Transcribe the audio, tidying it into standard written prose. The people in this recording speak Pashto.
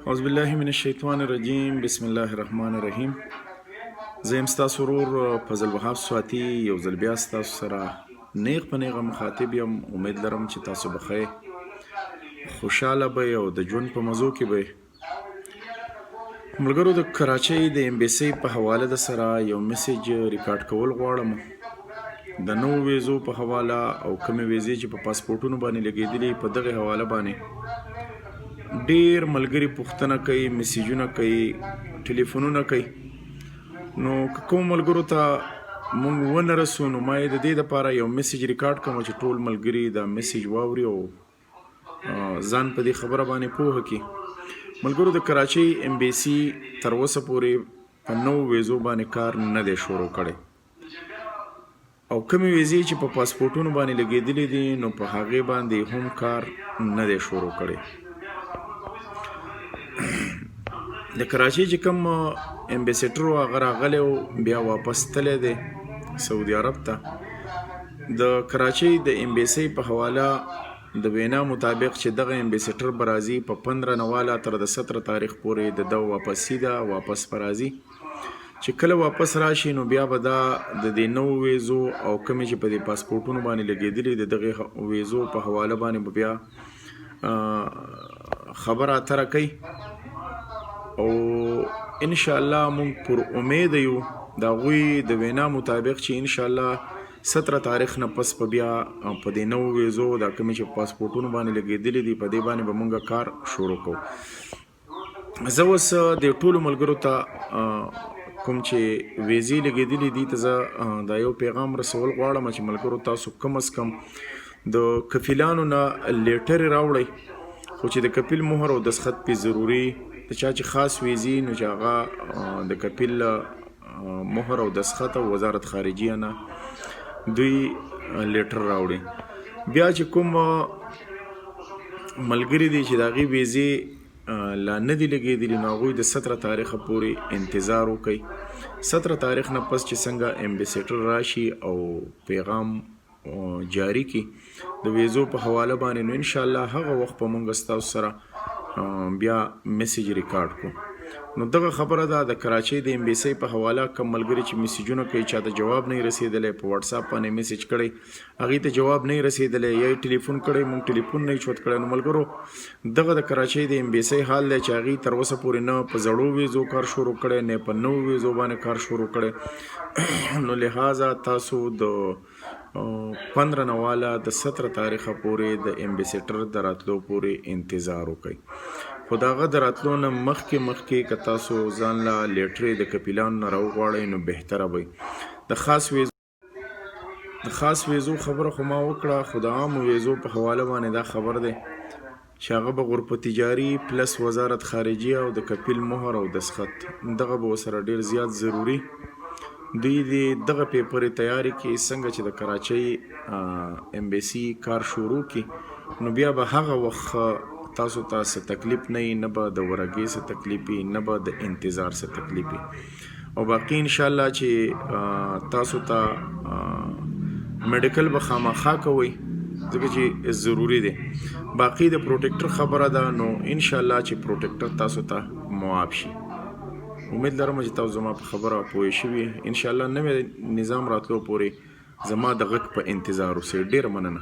اعوذ بالله من الشیطان الرجیم بسم الله الرحمن الرحیم. زه یم ستاسو ورور فضل وهاب سواتي، یو ځل بیا ستاسو سره نیغ په نیغه مخاطب یم. امید لرم چې تاسو به ښه خوشحاله به او د ژوند په مزو کې به. ملګرو، د کراچۍ د امبیسۍ په حواله د سره یو میسیج ریکارډ کول غواړم د نوو ویزو په حواله او کومې ویزې چې په پاسپورټونو باندې لګېدلي په دغه حواله باندې ډیر ملګري پوښتنه کوي، میسیجونه کوي، ټلیفونونه کوي. نو که کوم ملګرو ته مونږ ونه رسو نو ما یې د دې دپاره یو میسیج ریکارډ کوم چې ټول ملګري دا میسیج واوري او ځان په دې خبره باندې پوهه کړي. ملګرو، د کراچۍ امبیسي تر اوسه پورې په نوو ویزو باندې کار نه دی شروع کړی او کومې ویزې چې په پاسپورټونو باندې لګېدلې دي نو په هغې باندې هم کار نه دی شروع کړی. د کراچۍ چې کوم امبیسیډر و هغه راغلی و، بیا واپس تللی دی سعودي عرب ته. د کراچۍ د امبیسۍ په حواله د وینا مطابق چې دغه امبیسیډر به راځي په 15 نواله تر د 17 تاریخ پورې د ده واپسي ده، واپس به راځي. چې کله واپس راشي نو بیا به دا د دې نوو ویزو او کومې چې په دې پاسپورټونو باندې لګېدلي د دغې ویزو په حواله باندې به بیا خبره اتره کوي او انشاءالله مونږ پر امید یو د هغوی د وینا مطابق چې انشاءالله 17 تاریخ نه پس په بیا په دې نوو ویزو دا کومې چې پاسپورټونو باندې لګېدلي دي په دې باندې به مونږ کار شروع کوو. زه اوس د ټولو ملګرو ته کوم چې ویزې لګېدلي دي ته زه دا یو پیغام رسول غواړم چې ملګرو تاسو کم از کم د کفیلانو نه لیټرې راوړئ، خو چې د کفیل مهر او دستخط پې ضروري. د چا چې خاص ویزې نو چې هغه د کفیل مهر او دستخط او وزارت خارجیه نه دوی لیټر راوړي. بیا چې کوم ملګري دي چې د هغې ویزې لا نه دي لګېدلي نو هغوی د 17 تاریخه پورې انتظار وکړئ. 17 تاریخ نه پس چې څنګه امبیسیډر راشي او پیغام جاری کړي د ویزو په حواله باندې نو انشاءالله هغه وخت به مونږ ستاسو سره بیا میسیج ریکارډ کو. نو دغه خبره ده د کراچۍ د امبیسۍ په حواله کوم ملګري چې میسیجونه کوي چاته جواب نه رسېدلی، په واتساپ باندې میسیج کړی هغې ته جواب نه رسېدلی، یا یې ټلیفون کړی مونږ ټلیفون نه چوت کړی. نو ملګرو دغه د کراچۍ د امبیسۍ حال دی چې هغې تر اوسه پورې نه په زړو ویزو کار شروع کړی نه په نوو ویزو باندې کار شروع کړی. نو لہذا تاسو د 15 نواله د 17 تاریخه پورې د امبیسیډر د راتلو پورې انتظار وکړئ. خو د هغه د راتلو نه مخکې که تاسو ځان له لیټرې د کپیلانو نه راوغواړئ نو بهتره به وي. د خاص ویزو خبره خو ما وکړه، خو د عامو ویزو په حواله باندې دا خبر دی چې هغه به غرفه تجاري پلس وزارت خارجیه او د کپیل مهر او دستخط دغه به ورسره ډېر زیات ضروري. دوی دغه پیپرې تیارې کړي څنګه چې د کراچۍ امبیسي کار شروع کړي نو بیا به هغه وخت تاسو ته څه تکلیف نه وي، نه به د ورګې څه تکلیف وي، نه به د انتظار څه تکلیف وي. او باقي انشاءالله چې تاسو ته میډیکل به خامخا کوئ ځکه چې ضروري دی. باقي د پروټیکټر خبره ده نو انشاءالله چې پروټیکټر تاسو ته معاف شي. امید لرم چې تاسو زما په خبره پوه شوي. انشاءالله نوی نظام راتلو پورې زما د غږ په انتظار اوسئ. ډېره مننه.